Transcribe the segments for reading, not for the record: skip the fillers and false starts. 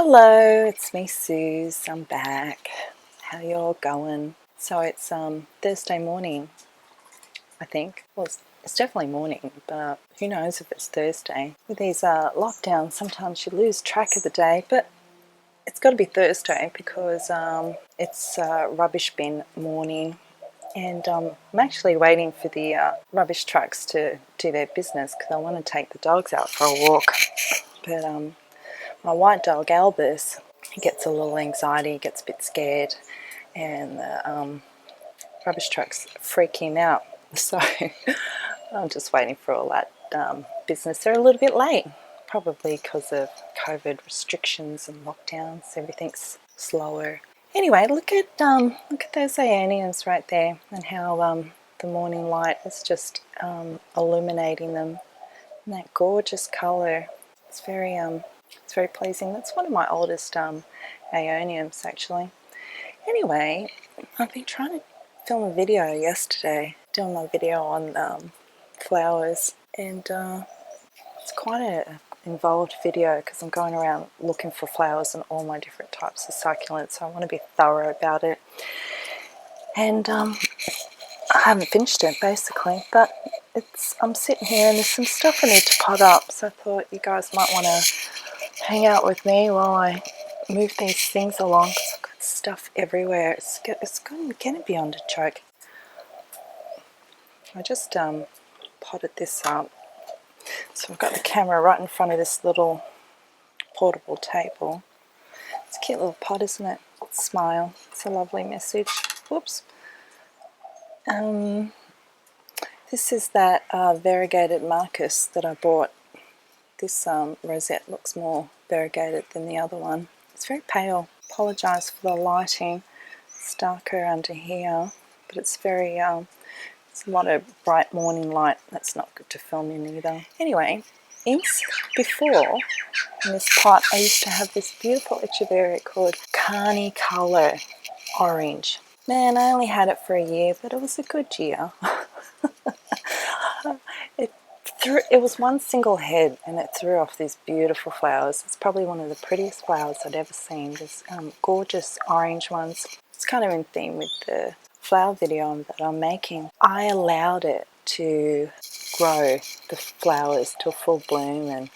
Hello, it's me, Suze. I'm back. How y'all going? So it's Thursday morning, I think. Well, it's definitely morning, but who knows if it's Thursday. With these lockdowns, sometimes you lose track of the day, but it's got to be Thursday because it's rubbish bin morning, and I'm actually waiting for the rubbish trucks to do their business because I want to take the dogs out for a walk. But my white dog Albus, he gets a little anxiety, gets a bit scared, and the rubbish trucks freak him out. So I'm just waiting for all that business. They're a little bit late, probably because of COVID restrictions and lockdowns. Everything's slower. Anyway, look at those Aeoniums right there, and how the morning light is just illuminating them in that gorgeous colour. It's very pleasing. That's one of my oldest Aeoniums, actually. Anyway, I've been trying to film a video yesterday, doing my video on flowers, and it's quite an involved video because I'm going around looking for flowers and all my different types of succulents, so I want to be thorough about it. And I haven't finished it basically, but I'm sitting here and there's some stuff I need to pot up, so I thought you guys might want to hang out with me while I move these things along because I've got stuff everywhere. It's going to be on to choke. I just potted this up. So I've got the camera right in front of this little portable table. It's a cute little pot, isn't it? Smile. It's a lovely message. Whoops. This is that variegated Marcus that I bought. This rosette looks more variegated than the other one. It's very pale. Apologise for the lighting. It's darker under here, but it's very it's a lot of bright morning light. That's not good to film in either. Anyway, before in this pot I used to have this beautiful echeveria called Carney Colour Orange. Man, I only had it for a year, but it was a good year. It was one single head and it threw off these beautiful flowers. It's probably one of the prettiest flowers I'd ever seen. There's gorgeous orange ones. It's kind of in theme with the flower video that I'm making. I allowed it to grow the flowers to a full bloom and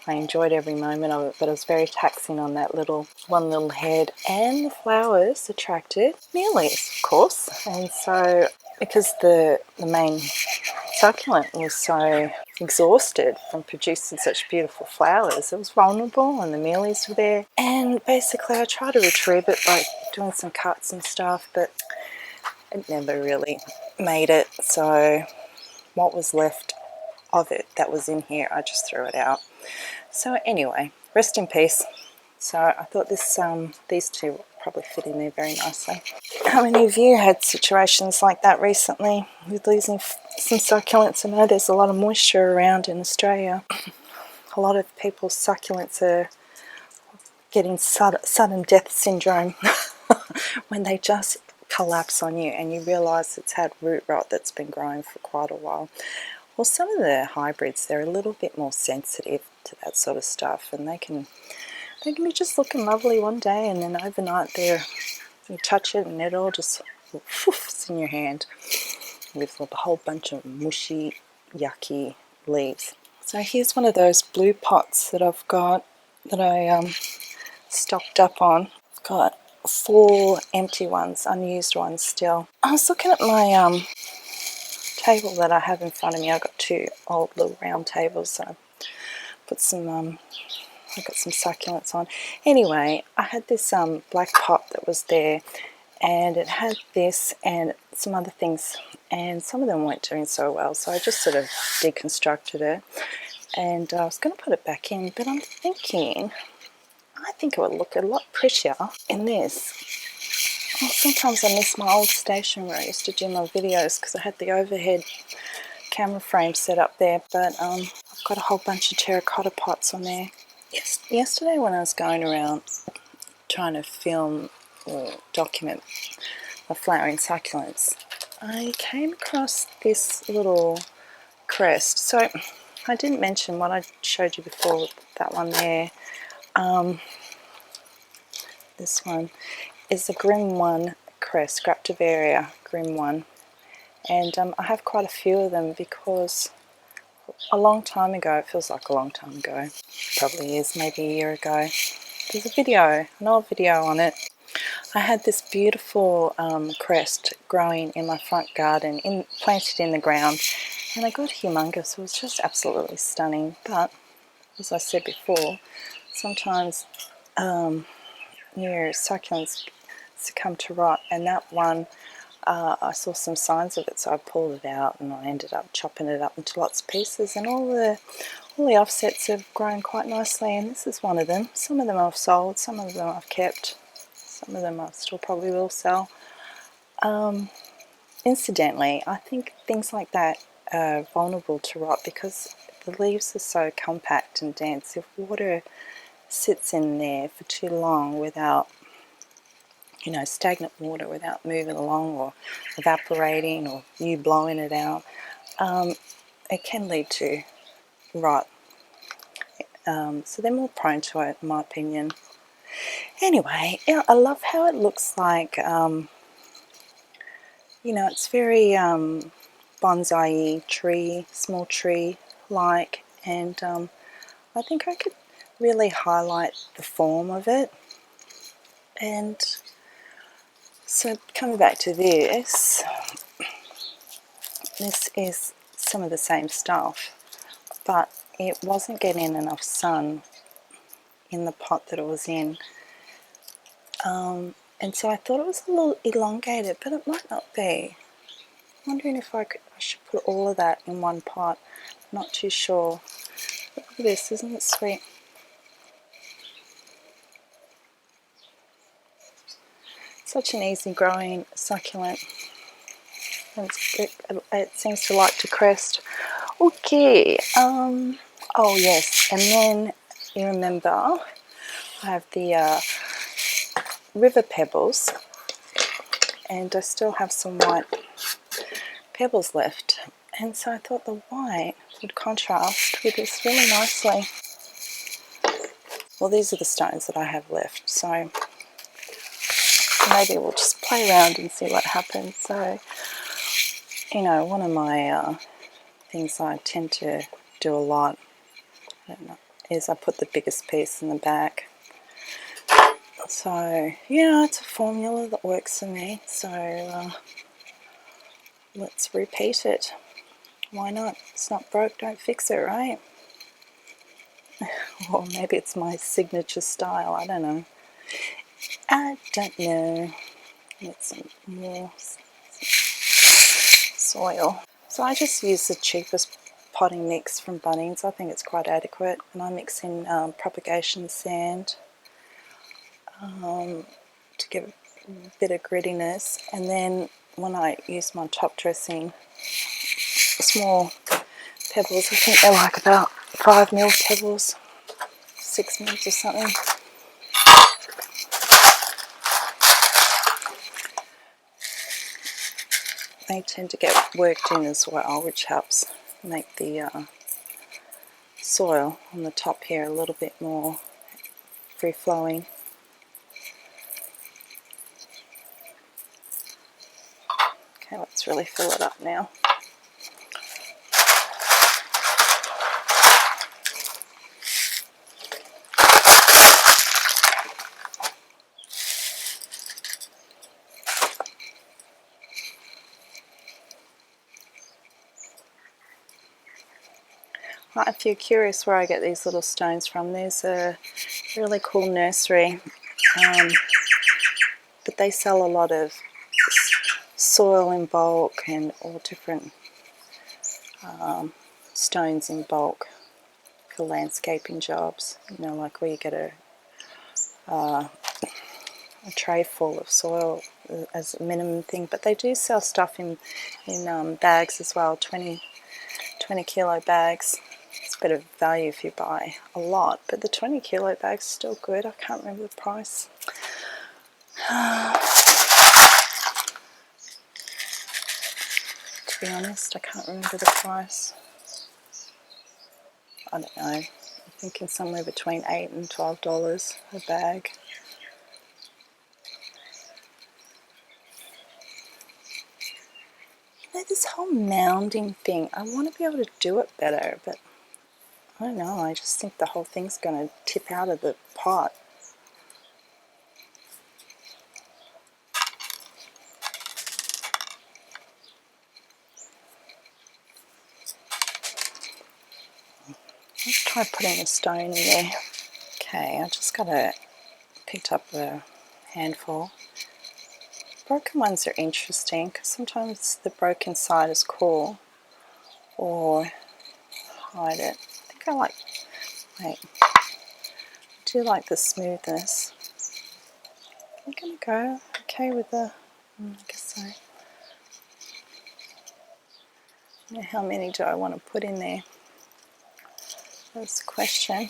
I enjoyed every moment of it, but it was very taxing on that one little head. And the flowers attracted Mealys, of course. And so because the main succulent was so exhausted from producing such beautiful flowers, it was vulnerable and the Mealys were there. And basically I tried to retrieve it by doing some cuts and stuff, but it never really made it. So what was left of it that was in here, I just threw it out. So anyway, rest in peace. So I thought these two would probably fit in there very nicely. How many of you had situations like that recently with losing some succulents? I know there's a lot of moisture around in Australia. A lot of people's succulents are getting sudden death syndrome when they just collapse on you and you realise it's had root rot that's been growing for quite a while. Well, some of the hybrids, they're a little bit more sensitive to that sort of stuff, and they can be just looking lovely one day, and then overnight you touch it and it all just woofs in your hand with a whole bunch of mushy, yucky leaves. So here's one of those blue pots that I've got that I stocked up on. I've got 4 empty ones, unused ones still. I was looking at my table that I have in front of me. I've got 2 old little round tables, so I put some I got some succulents on. Anyway, I had this black pot that was there, and it had this and some other things, and some of them weren't doing so well, so I just sort of deconstructed it, and I was going to put it back in, but I'm thinking, I think it would look a lot prettier in this. Well, sometimes I miss my old station where I used to do my videos because I had the overhead camera frame set up there, but I've got a whole bunch of terracotta pots on there. Yesterday when I was going around trying to film or document my flowering succulents, I came across this little crest. So I didn't mention what I showed you before with that one there. This one is the Grim One crest, Graptivaria Grim One. And I have quite a few of them because a long time ago, it feels like a long time ago, probably is, maybe a year ago, there's a video, an old video on it. I had this beautiful crest growing in my front garden, planted in the ground, and I got humongous. It was just absolutely stunning. But as I said before, sometimes your succulents succumb to rot, and that one, I saw some signs of it, so I pulled it out and I ended up chopping it up into lots of pieces, and all the offsets have grown quite nicely, and this is one of them. Some of them I've sold, some of them I've kept, some of them I still probably will sell. Incidentally, I think things like that are vulnerable to rot because the leaves are so compact and dense. If water sits in there for too long without, you know, stagnant water, without moving along or evaporating or you blowing it out, it can lead to rot. So they're more prone to it, in my opinion. Anyway, yeah, I love how it looks like, you know, it's very bonsai tree, small tree like, and I think I could really highlight the form of it. And so coming back to this is some of the same stuff, but it wasn't getting enough sun in the pot that it was in. And so I thought it was a little elongated, but it might not be. I'm wondering if I should put all of that in one pot. Not too sure. Look at this, isn't it sweet? Such an easy growing succulent. And it seems to like to crest. Okay. Oh yes, and then you remember I have the river pebbles, and I still have some white pebbles left, and so I thought the white would contrast with this really nicely. Well, these are the stones that I have left, so maybe we'll just play around and see what happens. So, you know, one of my things I tend to do a lot, I don't know, is I put the biggest piece in the back. So, yeah, it's a formula that works for me, so let's repeat it. Why not? It's not broke, don't fix it, right? Or maybe it's my signature style, I don't know. I don't know. Get some more soil. So I just use the cheapest potting mix from Bunnings. I think it's quite adequate, and I mix in propagation sand to give a bit of grittiness, and then when I use my top dressing, small pebbles, I think they're like about 5 mil pebbles, 6 mils or something. They tend to get worked in as well, which helps make the soil on the top here a little bit more free-flowing. Okay, let's really fill it up now. Right, if you're curious where I get these little stones from, there's a really cool nursery, but they sell a lot of soil in bulk and all different stones in bulk for landscaping jobs. You know, like where you get a tray full of soil as a minimum thing, but they do sell stuff in bags as well, 20 kilo bags. It's a bit of value if you buy a lot, but the 20 kilo bag's still good. I can't remember the price. To be honest, I can't remember the price. I don't know. I'm thinking somewhere between $8 and $12 a bag. this whole mounding thing, I want to be able to do it better, but I don't know, I just think the whole thing's going to tip out of the pot. Let's try putting a stone in there. Okay, I just picked up a handful. Broken ones are interesting because sometimes the broken side is cool, or hide it. I think I like, wait, I do like the smoothness. I'm going to go okay with the, I guess so. Now how many do I want to put in there? That's the question.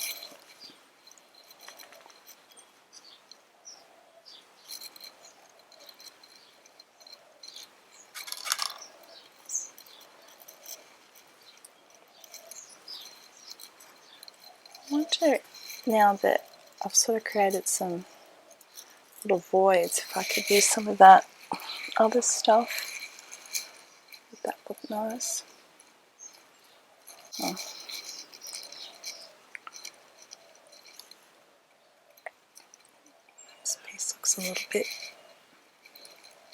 I wonder, now that I've sort of created some little voids, if I could use some of that other stuff. Would that look nice? Oh. This piece looks a little bit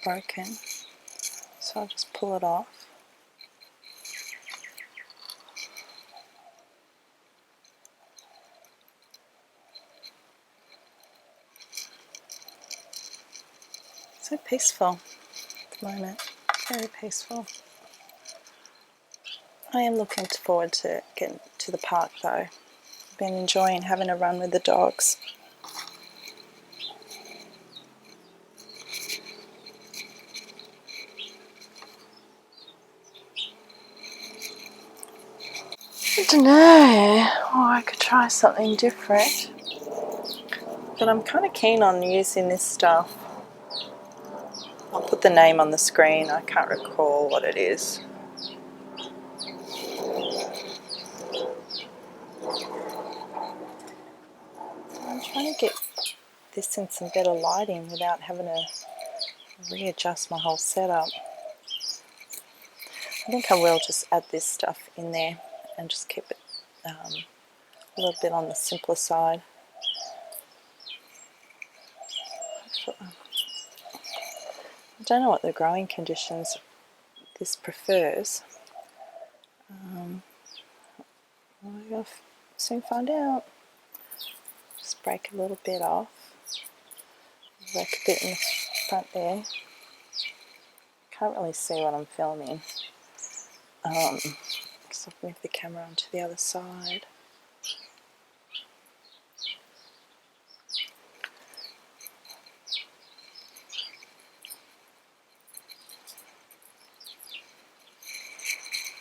broken, so I'll just pull it off. So peaceful at the moment, very peaceful. I am looking forward to getting to the park though. I've been enjoying having a run with the dogs. I don't know, or I could try something different, but I'm kind of keen on using this stuff. I'll put the name on the screen, I can't recall what it is. I'm trying to get this in some better lighting without having to readjust my whole setup. I think I will just add this stuff in there and just keep it a little bit on the simpler side. I don't know what the growing conditions this prefers. We'll soon find out. Just break a little bit off. Work a bit in the front there. Can't really see what I'm filming. So I've moved the camera onto the other side.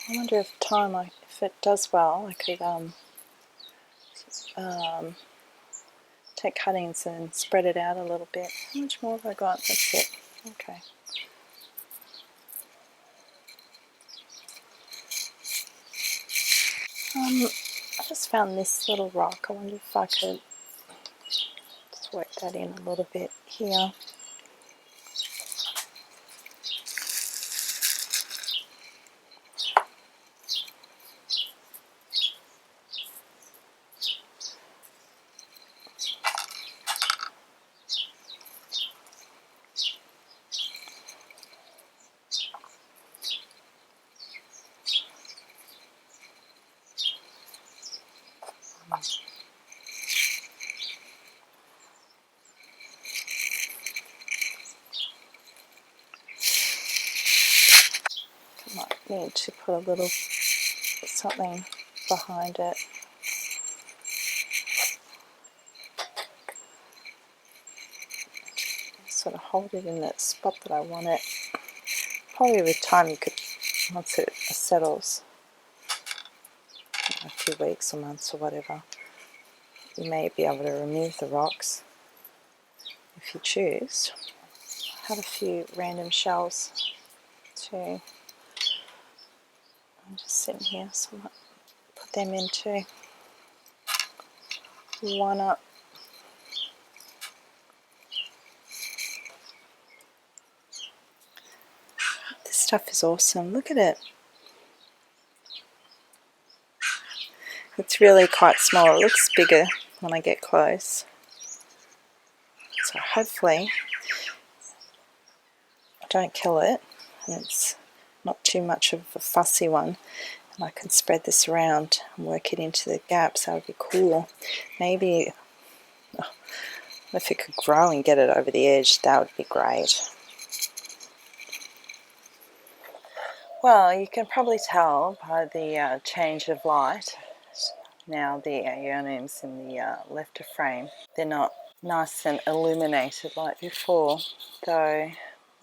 I wonder if if it does well, I could take cuttings and spread it out a little bit. How much more have I got? That's it. Okay. I just found this little rock. I wonder if I could just work that in a little bit here. Might need to put a little something behind it. Sort of hold it in that spot that I want it. Probably with time you could, once it settles, a few weeks or months or whatever, you may be able to remove the rocks if you choose. I have a few random shells too. I'm just sitting here, so I might put them in too. One up. This stuff is awesome. Look at it. It's really quite small. It looks bigger when I get close. So hopefully I don't kill it and it's not too much of a fussy one. And I can spread this around and work it into the gaps. That would be cool. Maybe if it could grow and get it over the edge, that would be great. Well, you can probably tell by the change of light. Now the aeoniums in the left of frame, they're not nice and illuminated like before, though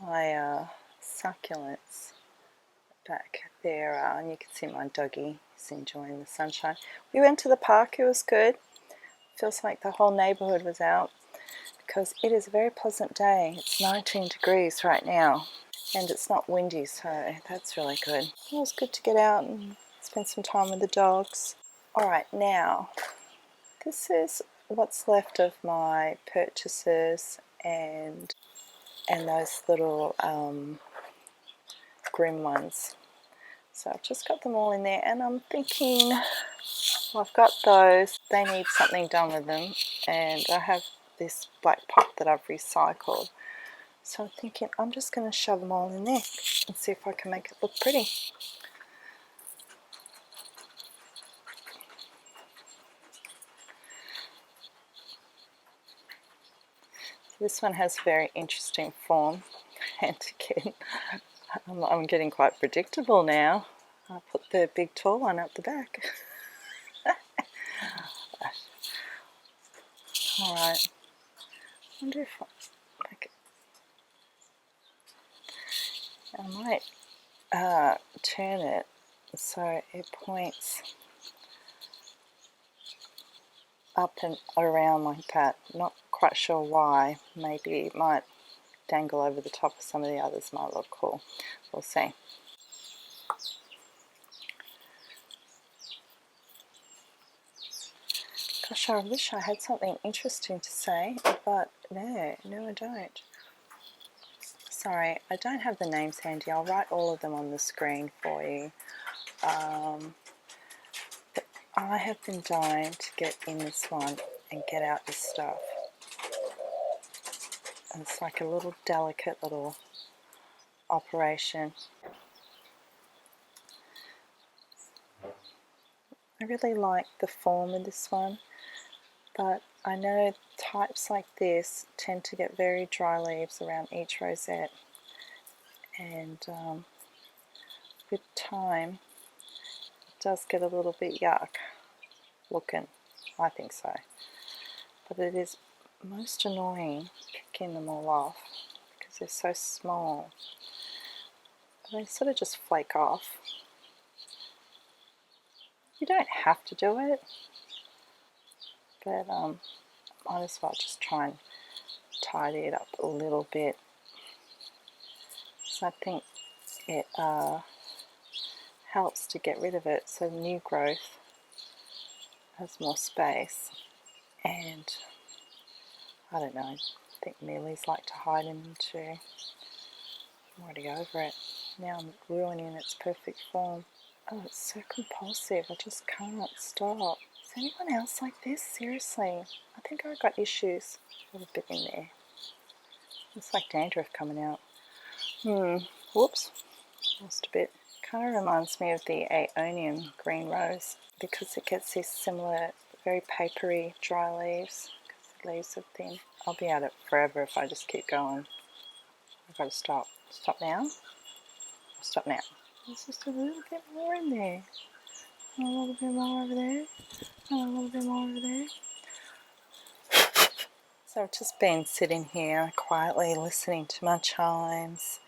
my succulents back there are, and you can see my doggy is enjoying the sunshine. We went to the park, it was good. Feels like the whole neighbourhood was out because it is a very pleasant day. It's 19 degrees right now and it's not windy, so that's really good. It was good to get out and spend some time with the dogs. Alright, now this is what's left of my purchases and those little grim ones. So I've just got them all in there and I'm thinking, well, I've got those, they need something done with them, and I have this black pot that I've recycled. So I'm thinking I'm just going to shove them all in there and see if I can make it look pretty. This one has a very interesting form, and again, I'm getting quite predictable now. I put the big tall one up the back. Alright, I wonder if I might turn it so it points up and around like that. Not quite sure why. Maybe it might dangle over the top of some of the others, might look cool. We'll see. Gosh, I wish I had something interesting to say, but no, I don't. Sorry, I don't have the names handy. I'll write all of them on the screen for you. I have been dying to get in this one and get out this stuff. And it's like a little delicate little operation. I really like the form of this one, but I know types like this tend to get very dry leaves around each rosette, and with time it does get a little bit yuck looking. I think so, but it is most annoying picking them all off because they're so small. They sort of just flake off. You don't have to do it, but might as well just try and tidy it up a little bit. So I think it helps to get rid of it so new growth has more space. And I don't know, I think Mealy's like to hide in them too. I'm already over it. Now I'm ruining its perfect form. Oh, it's so compulsive, I just can't stop. Is anyone else like this? Seriously, I think I've got issues. A little bit in there. It's like dandruff coming out. Whoops, lost a bit. Kind of reminds me of the Aeonium green rose because it gets these similar, very papery dry leaves because the leaves are thin. I'll be at it forever if I just keep going. I've got to stop. Stop now? Stop now. There's just a little bit more in there. And a little bit more over there. And a little bit more over there. So I've just been sitting here quietly listening to my chimes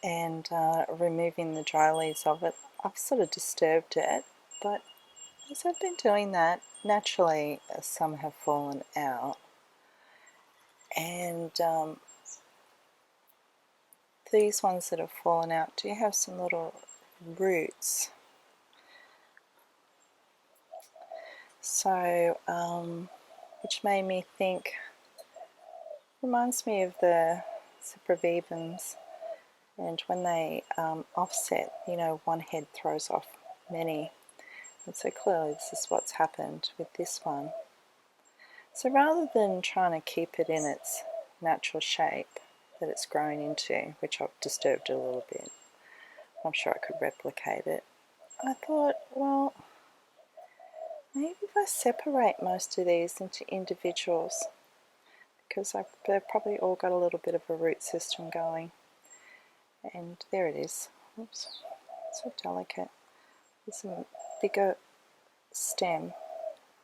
and removing the dry leaves of it. I've sort of disturbed it, but as I've been doing that, naturally some have fallen out, and these ones that have fallen out do have some little roots. So which made me think, reminds me of the Cypripediums And when they offset, you know, one head throws off many. And so clearly this is what's happened with this one. So rather than trying to keep it in its natural shape that it's grown into, which I've disturbed a little bit, I'm sure I could replicate it, I thought, well, maybe if I separate most of these into individuals, because they've probably all got a little bit of a root system going. And there it is. Oops, so delicate. There's a bigger stem.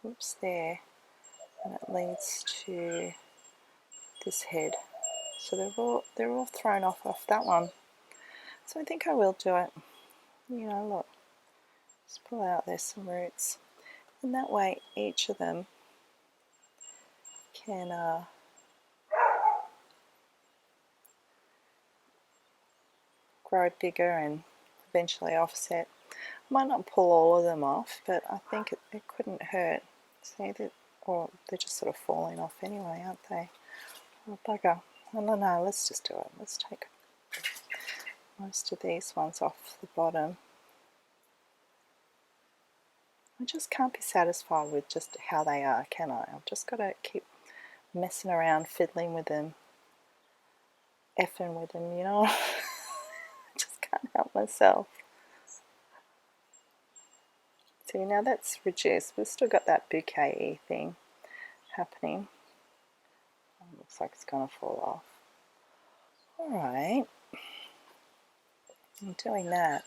Oops, there. And it leads to this head. So they're all thrown off that one. So I think I will do it. You know, look. Just pull out there's some roots. And that way each of them can grow bigger and eventually offset. I might not pull all of them off, but I think it couldn't hurt. See, or they're just sort of falling off anyway, aren't they? Oh, bugger. No, let's just do it. Let's take most of these ones off the bottom. I just can't be satisfied with just how they are, can I? I've just got to keep messing around, fiddling with them, effing with them, you know? I just can't help myself. See, now that's reduced. We've still got that bouquet thing happening. Oh, looks like it's going to fall off. Alright. I'm doing that.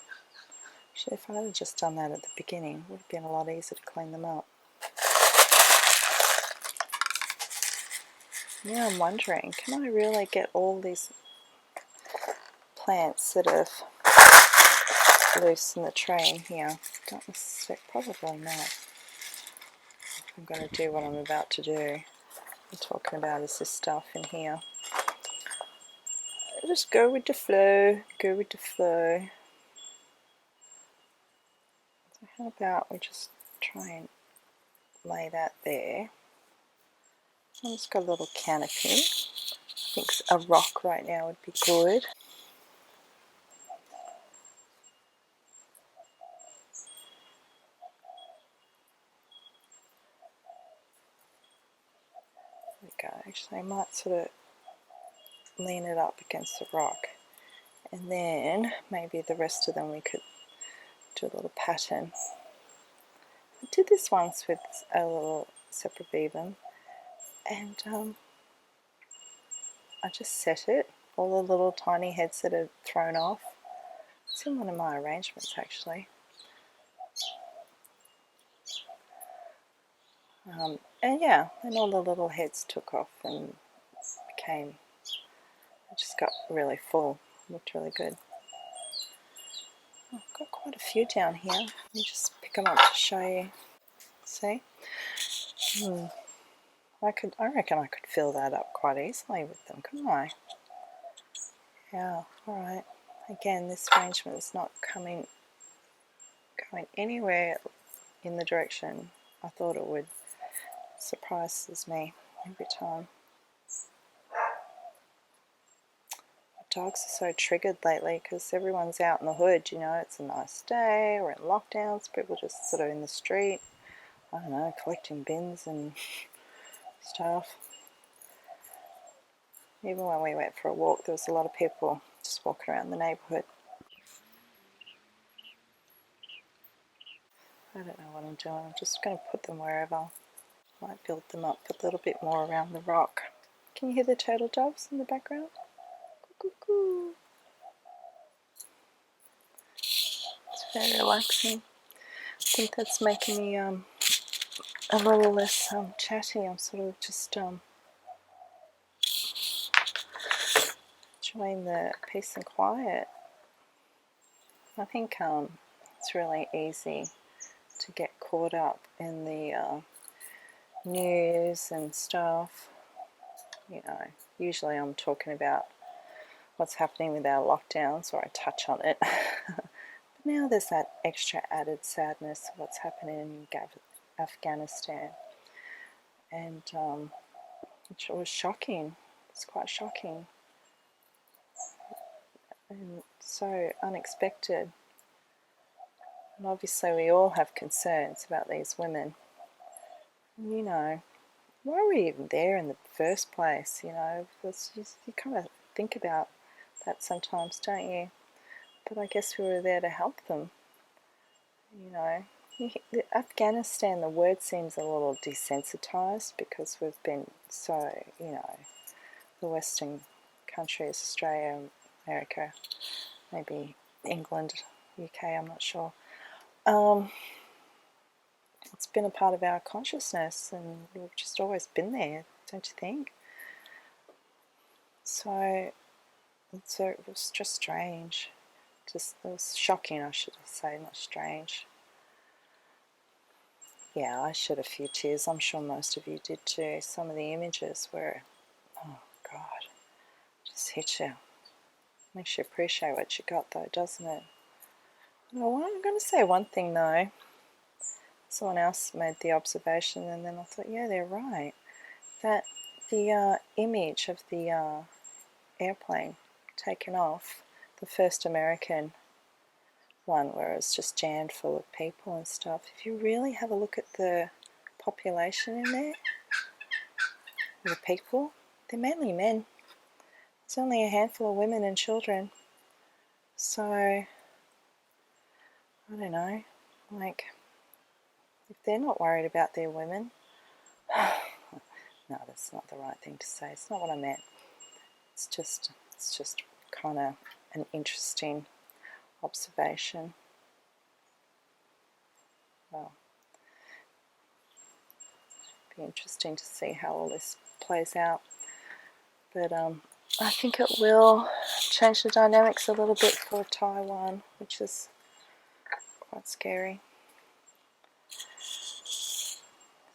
Actually, if I had just done that at the beginning, it would have been a lot easier to clean them up. Now I'm wondering, can I really get all these plants that have loose in the tray in here? Don't necessarily, probably not. I'm going to do what I'm about to do. I'm talking about is this stuff in here. Just go with the flow, go with the flow. So how about we just try and lay that there. I've just got a little canopy. I think a rock right now would be good. There we go. Actually, I might sort of lean it up against the rock, and then maybe the rest of them we could do a little pattern. I did this once with a little Separabibum, and I just set it, all the little tiny heads that are thrown off. It's in one of my arrangements actually. And yeah, and all the little heads took off and became, it just got really full, looked really good. I've got quite a few down here. Let me just pick them up to show you. See? I reckon I could fill that up quite easily with them, couldn't I? Yeah, alright. Again, this arrangement is not going anywhere in the direction I thought it would. Surprises me every time. Dogs are so triggered lately because everyone's out in the hood, you know, it's a nice day, we're in lockdowns, people just sort of in the street, I don't know, collecting bins and stuff. Even when we went for a walk, there was a lot of people just walking around the neighbourhood. I don't know what I'm doing, I'm just going to put them wherever. Might build them up a little bit more around the rock. Can you hear the turtle doves in the background? Cuckoo. It's very relaxing. I think that's making me a little less chatty. I'm sort of just enjoying the peace and quiet. I think it's really easy to get caught up in the news and stuff. You know, usually I'm talking about what's happening with our lockdowns, or I touch on it. But now there's that extra added sadness of what's happening in Afghanistan, and which was shocking. It's quite shocking. and so unexpected. And obviously we all have concerns about these women. And, you know, why were we even there in the first place? You know, you kind of think about that sometimes, don't you? But I guess we were there to help them. You know, Afghanistan, the word seems a little desensitized because we've been so, you know, the Western countries, Australia, America, maybe England, UK, I'm not sure. It's been a part of our consciousness, and we've just always been there, don't you think? So it was just strange. It was shocking, I should say, not strange. Yeah, I shed a few tears. I'm sure most of you did too. Some of the images were, oh God, just hit you. Makes you appreciate what you got though, doesn't it? Well, I'm going to say one thing though. Someone else made the observation, and then I thought, yeah, they're right. That the image of the airplane taken off, the first American one where it's just jammed full of people and stuff, if you really have a look at the population in there, the people, they're mainly men. There's only a handful of women and children. So, I don't know, like, if they're not worried about their women, no, that's not the right thing to say. It's not what I meant. It's just kind of an interesting observation. Well, it'll be interesting to see how all this plays out. But I think it will change the dynamics a little bit for Taiwan, which is quite scary.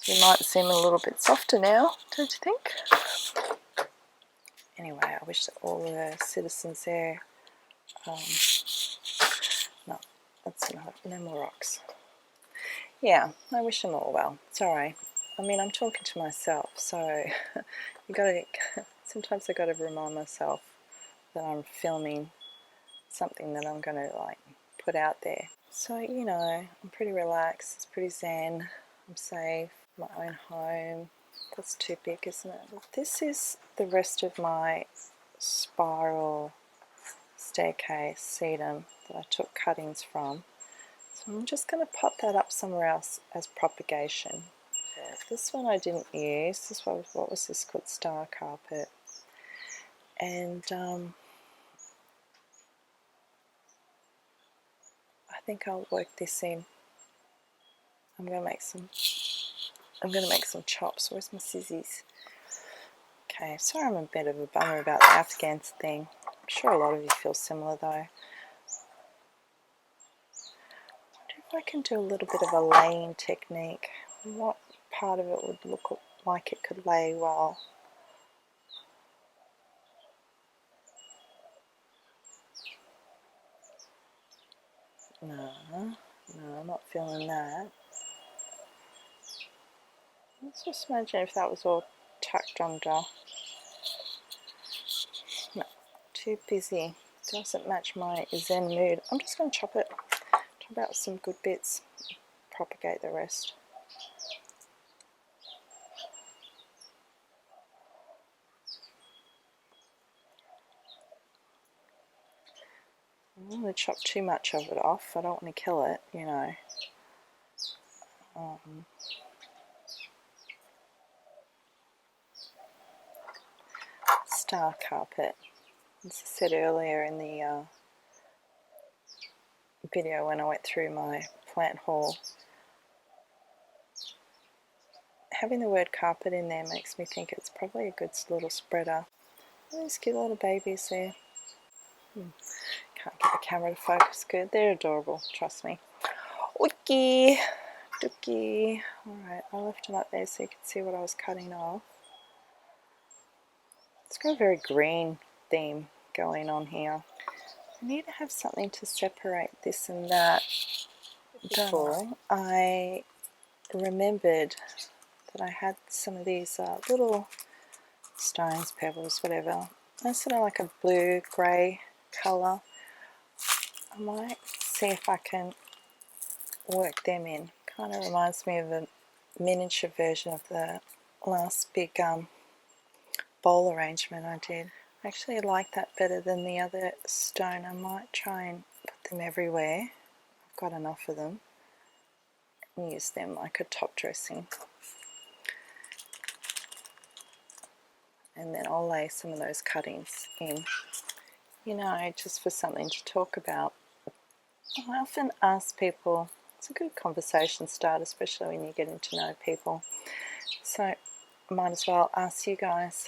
We might seem a little bit softer now, don't you think? Anyway, I wish that all the citizens there, no, that's enough, no more rocks. Yeah, I wish them all well. Sorry, I mean, I'm talking to myself, so sometimes I gotta remind myself that I'm filming something that I'm gonna like put out there. So, you know, I'm pretty relaxed, it's pretty zen, I'm safe, my own home. That's too big, isn't it? This is the rest of my spiral staircase sedum that I took cuttings from. So I'm just going to pop that up somewhere else as propagation. This one I didn't use. This one, what was this called? Star carpet. And I think I'll work this in. I'm going to make some chops. Where's my scissors? Okay, sorry I'm a bit of a bummer about the Afghans thing. I'm sure a lot of you feel similar though. I wonder if I can do a little bit of a laying technique. What part of it would look like it could lay well? No, I'm not feeling that. Let's just imagine if that was all tucked under. No, too busy. Doesn't match my zen mood. I'm just going to chop out some good bits, propagate the rest. I don't want to chop too much of it off. I don't want to kill it, you know. Star carpet. As I said earlier in the video when I went through my plant haul, having the word carpet in there makes me think it's probably a good little spreader. These cute little babies there. Can't get the camera to focus good. They're adorable, trust me. Wiki, dookie. Alright, I left them up there so you can see what I was cutting off. It's got a very green theme going on here. I need to have something to separate this and that. Before I remembered that I had some of these little stones, pebbles, whatever. They're sort of like a blue, grey colour. I might see if I can work them in. Kind of reminds me of a miniature version of the last big bowl arrangement I did. I actually like that better than the other stone. I might try and put them everywhere. I've got enough of them. And use them like a top dressing. And then I'll lay some of those cuttings in, you know, just for something to talk about. I often ask people, it's a good conversation start, especially when you're getting to know people. So I might as well ask you guys,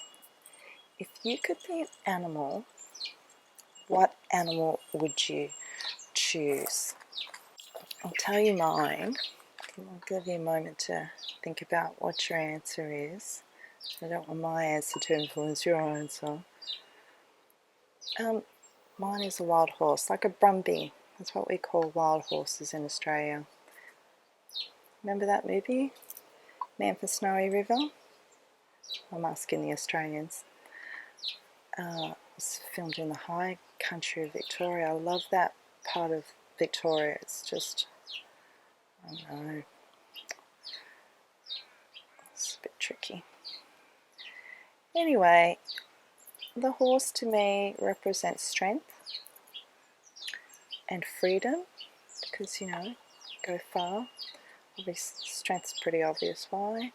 if you could be an animal, what animal would you choose? I'll tell you mine. I'll give you a moment to think about what your answer is. I don't want my answer to influence your answer. Mine is a wild horse, like a brumby. That's what we call wild horses in Australia. Remember that movie, Man for Snowy River? I'm asking the Australians. It was filmed in the high country of Victoria. I love that part of Victoria. It's just, I don't know, it's a bit tricky. Anyway, the horse to me represents strength and freedom, because, you know, go far. Obviously, strength's pretty obvious why.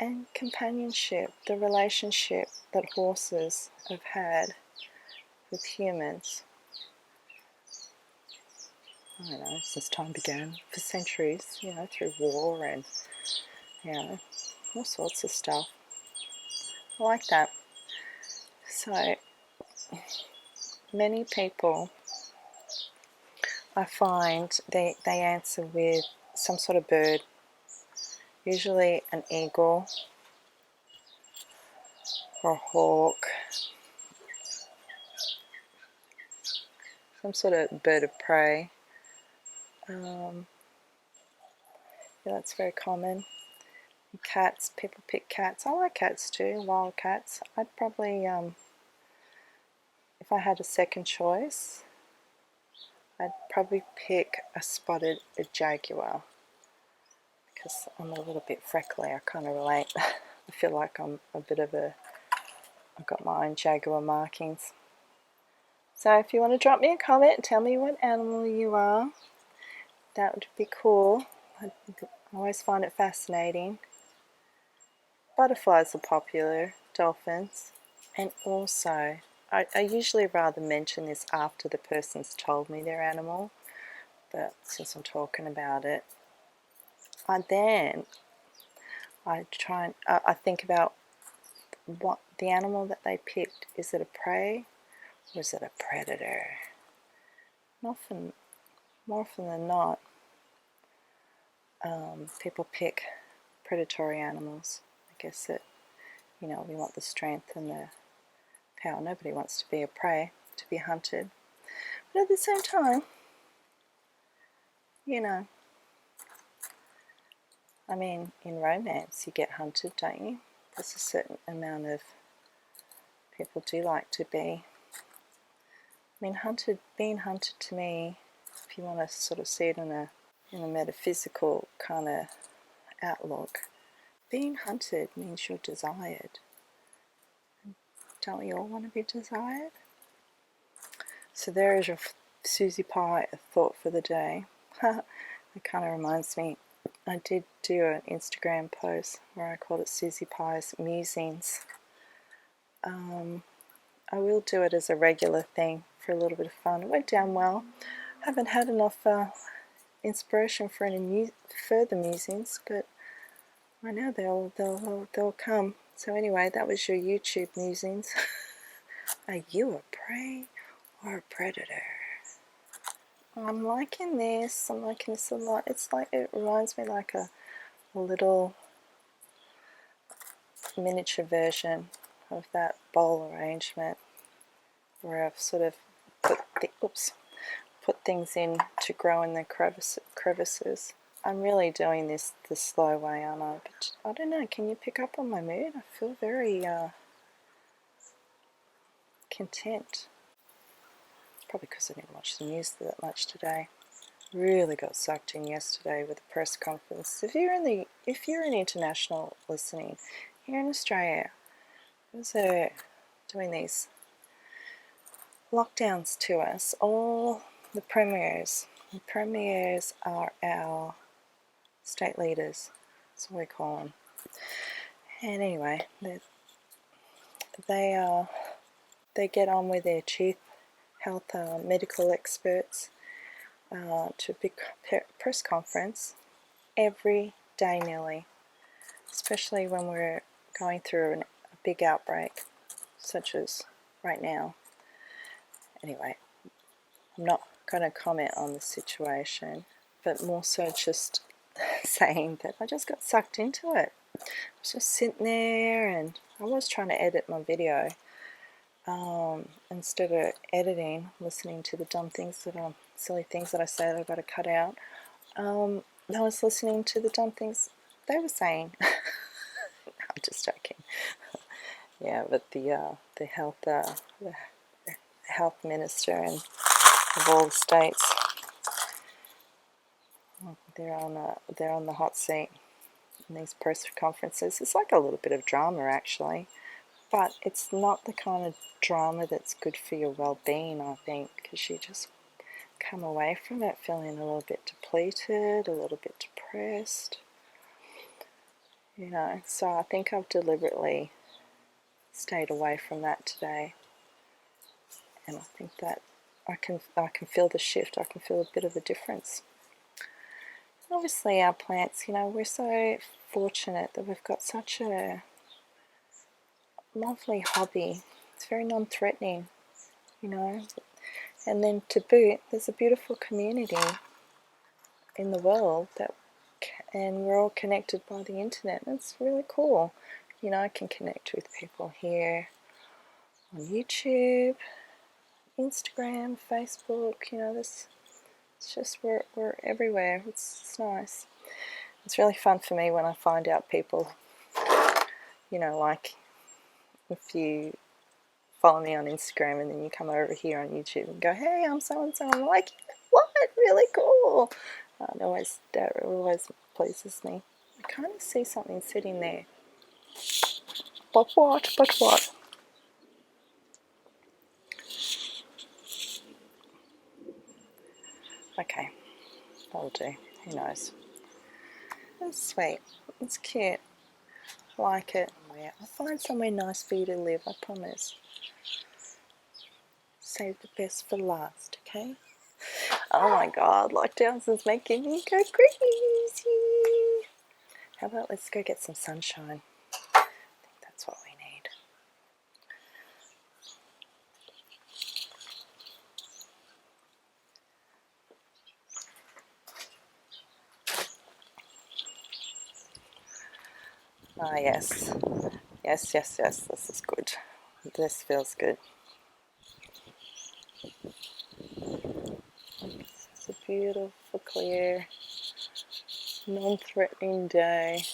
And companionship, the relationship that horses have had with humans, I don't know, since time began, for centuries, you know, through war and, you know, all sorts of stuff. I like that. So, many people, I find, they answer with some sort of bird, usually an eagle or a hawk, some sort of bird of prey. Yeah, that's very common. Cats, people pick cats. I like cats too, wild cats. I'd probably, if I had a second choice, I'd probably pick a spotted jaguar, because I'm a little bit freckly. I kind of relate. I feel like I'm a bit of a, I've got my own jaguar markings. So if you want to drop me a comment and tell me what animal you are, that would be cool. I always find it fascinating. Butterflies are popular, dolphins, and also I usually rather mention this after the person's told me their animal, but since I'm talking about it, I try and I think about what the animal that they picked. Is it a prey or is it a predator? And more often than not, people pick predatory animals. I guess that, you know, we want the strength and the power. Nobody wants to be a prey, to be hunted. But at the same time, you know, I mean, in romance you get hunted, don't you? There's a certain amount of people do like to be. I mean, being hunted to me, if you want to sort of see it in a metaphysical kind of outlook, being hunted means you're desired. Don't we all want to be desired? So there is your Susie Pie thought for the day. It kind of reminds me, I did do an Instagram post where I called it Susie Pie's Musings. I will do it as a regular thing for a little bit of fun. It went down well. I haven't had enough inspiration for any further musings, but I know they'll come. So anyway, that was your YouTube musings. Are you a prey or a predator? I'm liking this. I'm liking this a lot. It's like, it reminds me like a little miniature version of that bowl arrangement where I've sort of put things in to grow in the crevices. I'm really doing this the slow way, aren't I? But I don't know, can you pick up on my mood? I feel very content. Probably because I didn't watch the news that much today. Really got sucked in yesterday with the press conference. If you're an international listening, here in Australia, they're doing these lockdowns to us. All the premiers are our state leaders. That's what we call them. And anyway, they get on with their chief health medical experts to a big press conference every day nearly, especially when we're going through a big outbreak such as right now. Anyway, I'm not going to comment on the situation, but more so just saying that I just got sucked into it. I was just sitting there, and I was trying to edit my video. Instead of editing, listening to the silly things that I say that I've got to cut out, I was listening to the dumb things they were saying. I'm just joking. Yeah, but the health minister and of all the states, they're on the hot seat in these press conferences. It's like a little bit of drama actually, but it's not the kind of drama that's good for your well-being, I think, because you just come away from it feeling a little bit depleted, a little bit depressed, you know. So I think I've deliberately stayed away from that today, and I think that I can feel the shift. I can feel a bit of a difference. Obviously our plants, you know, we're so fortunate that we've got such a lovely hobby. It's very non-threatening, you know, and then to boot, there's a beautiful community in the world and we're all connected by the internet. It's really cool. You know, I can connect with people here on YouTube, Instagram, Facebook, you know, it's just we're everywhere. It's nice. It's really fun for me when I find out people, you know, like if you follow me on Instagram and then you come over here on YouTube and go, hey, I'm so and so. I'm like, what? Really cool. That always pleases me. I kind of see something sitting there. But what? Okay, that'll do. Who knows? It's sweet. It's cute. I like it. I'll find somewhere nice for you to live, I promise. Save the best for last, okay? Oh my god, lockdowns is making me go crazy. How about let's go get some sunshine? I think that's what we need. Ah, yes. Yes, this is good. This feels good. It's a beautiful, clear, non-threatening day.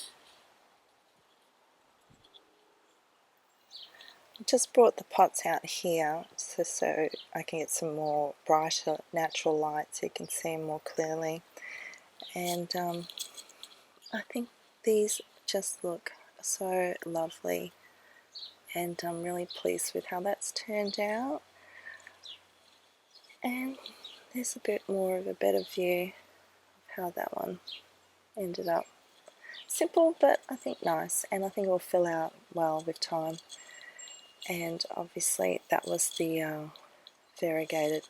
I just brought the pots out here so I can get some more brighter natural light so you can see more clearly. And I think these just look so lovely, and I'm really pleased with how that's turned out. And there's a bit more of a better view of how that one ended up. Simple, but I think nice, and I think it will fill out well with time. And obviously that was the variegated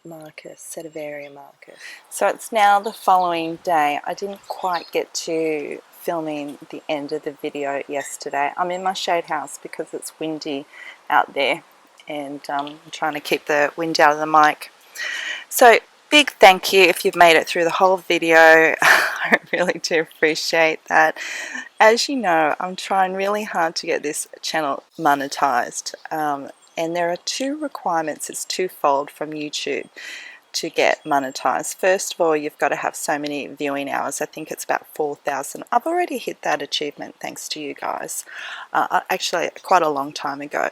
marker, Setivaria marker. So it's now the following day. I didn't quite get to filming the end of the video yesterday. I'm in my shade house because it's windy out there, and I'm trying to keep the wind out of the mic. So big thank you if you've made it through the whole video. I really do appreciate that. As you know, I'm trying really hard to get this channel monetized, and there are two requirements. It's twofold from YouTube to get monetized. First of all, you've got to have so many viewing hours. I think it's about 4,000. I've already hit that achievement thanks to you guys, actually quite a long time ago.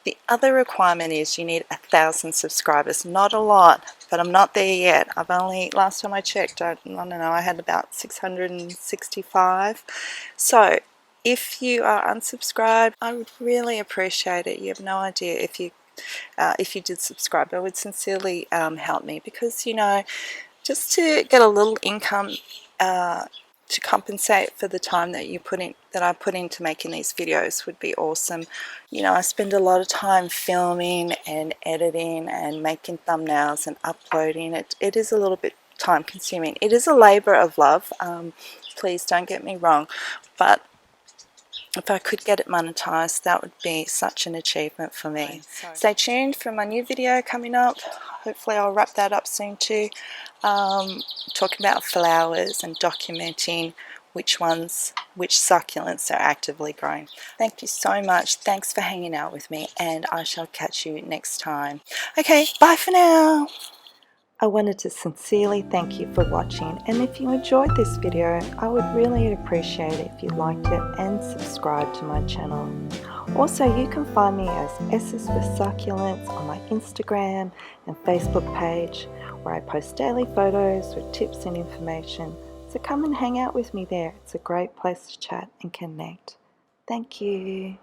The other requirement is you need 1,000 subscribers. Not a lot, but I'm not there yet. I've only, last time I checked, I don't know, I had about 665. So if you are unsubscribed, I would really appreciate it. You have no idea if you did subscribe. It would sincerely help me, because, you know, just to get a little income to compensate for the time that I put into making these videos would be awesome. You know, I spend a lot of time filming and editing and making thumbnails and uploading. It is a little bit time consuming. It is a labor of love. Please don't get me wrong, but if I could get it monetized, that would be such an achievement for me. Stay tuned for my new video coming up. Hopefully I'll wrap that up soon too. Talking about flowers and documenting which succulents are actively growing. Thank you so much. Thanks for hanging out with me, and I shall catch you next time. Okay, bye for now. I wanted to sincerely thank you for watching, and if you enjoyed this video, I would really appreciate it if you liked it and subscribe to my channel. Also, you can find me as sisforsucculents on my Instagram and Facebook page, where I post daily photos with tips and information. So come and hang out with me there. It's a great place to chat and connect. Thank you.